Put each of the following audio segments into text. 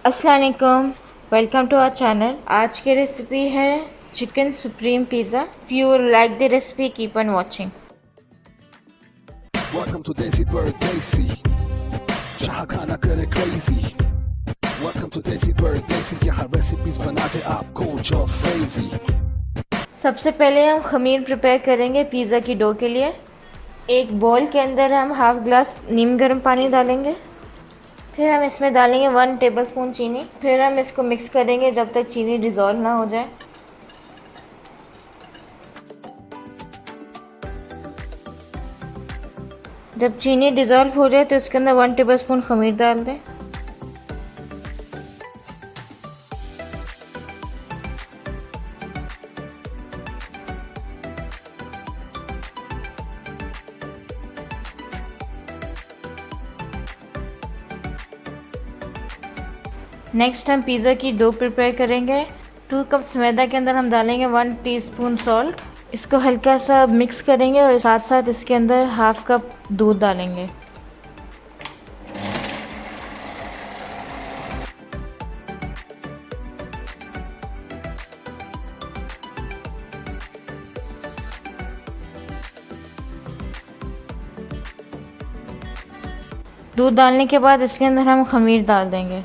अस्सलाम वालेकुम, welcome to our channel. आज की रेसिपी है chicken supreme pizza. If you like the recipe keep on watching. Welcome to Desi Pardesi. जहाँ खाना करे crazy. Welcome to Desi Pardesi. यहाँ recipes बनाते आपको जो crazy. सबसे पहले हम खमीर प्रिपेयर करेंगे पिज़्ज़ा की डो के लिए। एक बोल के अंदर हम हाफ ग्लास नीम गर्म पानी डालेंगे। फिर हम इसमें डालेंगे 1 टेबलस्पून चीनी। फिर हम इसको मिक्स करेंगे जब तक चीनी डिज़ोल्व ना हो जाए। जब चीनी डिज़ोल्व हो जाए तो इसके अंदर 1 टेबलस्पून खमीर डाल दें। नेक्स्ट हम पिज़्ज़ा की डो प्रिपेयर करेंगे। 2 कप्स मैदा के अंदर हम डालेंगे 1 टीस्पून सॉल्ट। इसको हल्का सा मिक्स करेंगे और साथ साथ इसके अंदर हाफ कप दूध डालेंगे। दूध डालने के बाद इसके अंदर हम खमीर डाल देंगे।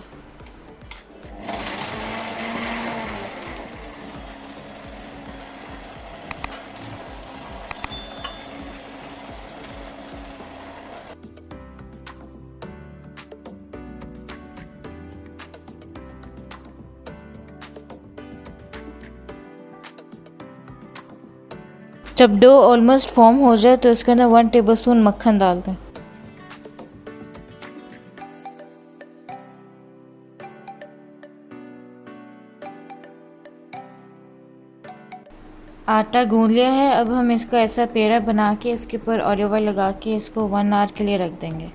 जब डो ऑलमोस्ट फॉर्म हो जाए तो इसके अंदर 1 टेबलस्पून मक्खन डाल दें। आटा गूंद लिया है। अब हम इसका ऐसा पेड़ा बना के इसके ऊपर ऑलिव ऑयल लगा के इसको 1 आवर के लिए रख देंगे।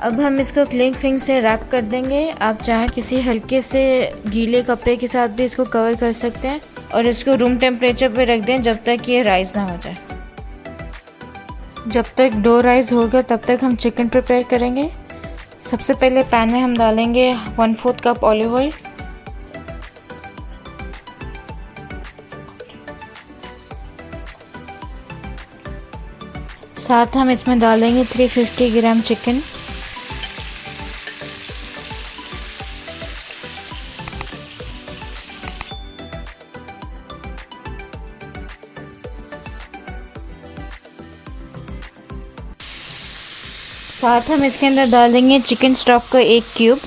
अब हम इसको क्लिंग फिल्म से रैप कर देंगे। आप चाहे किसी हल्के से गीले कपड़े के साथ भी इसको कवर कर सकते हैं और इसको रूम टेम्परेचर पे रख दें जब तक ये राइस ना हो जाए। जब तक डो राइस होगा तब तक हम चिकन प्रिपेयर करेंगे। सबसे पहले पैन में हम डालेंगे 1/4 कप ऑलिव ऑयल। साथ हम इसमें डालेंगे 350 ग्राम चिकन। साथ हम इसके अंदर डाल देंगे चिकन स्टॉक का 1 क्यूब।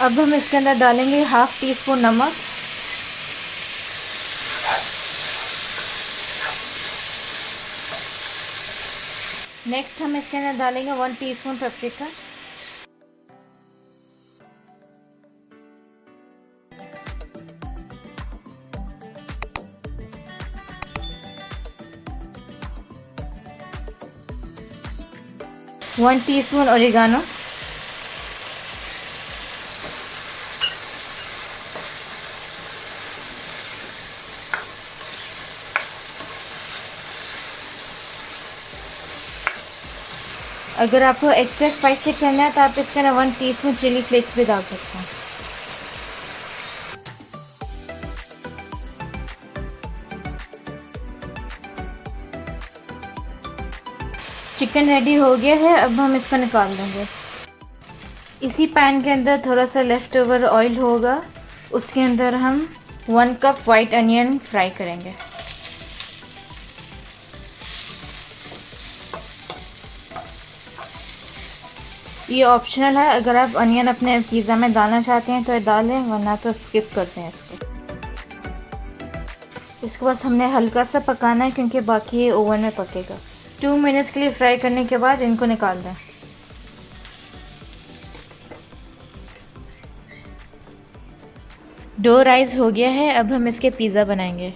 अब हम इसके अंदर डालेंगे हाफ टी स्पून नमक। नेक्स्ट हम इसके अंदर डालेंगे 1 teaspoon paprika. One teaspoon oregano. अगर आपको एक्स्ट्रा स्पाइसी करना है तो आप इसके अंदर 1 टीस्पून चिली फ्लेक्स भी डाल सकते हैं। चिकन रेडी हो गया है। अब हम इसको निकाल देंगे। इसी पैन के अंदर थोड़ा सा लेफ़्ट ओवर ऑयल होगा, उसके अंदर हम 1 कप वाइट अनियन फ्राई करेंगे। ये ऑप्शनल है, अगर आप अनियन अपने पिज़्ज़ा में डालना चाहते हैं तो डालें, वरना तो स्किप करते हैं इसको बस हमने हल्का सा पकाना है क्योंकि बाकी ये ओवन में पकेगा। 2 मिनट्स के लिए फ्राई करने के बाद इनको निकाल दें। डो राइस हो गया है, अब हम इसके पिज़्ज़ा बनाएंगे।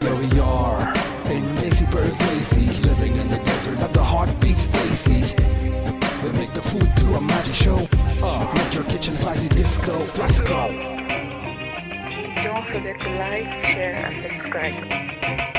Here we are in Desi, Pardesi, living in the desert of the heartbeats, Desi. We make the food to a magic show. Make your kitchen spicy disco. Let's go. Don't forget to like, share, and subscribe.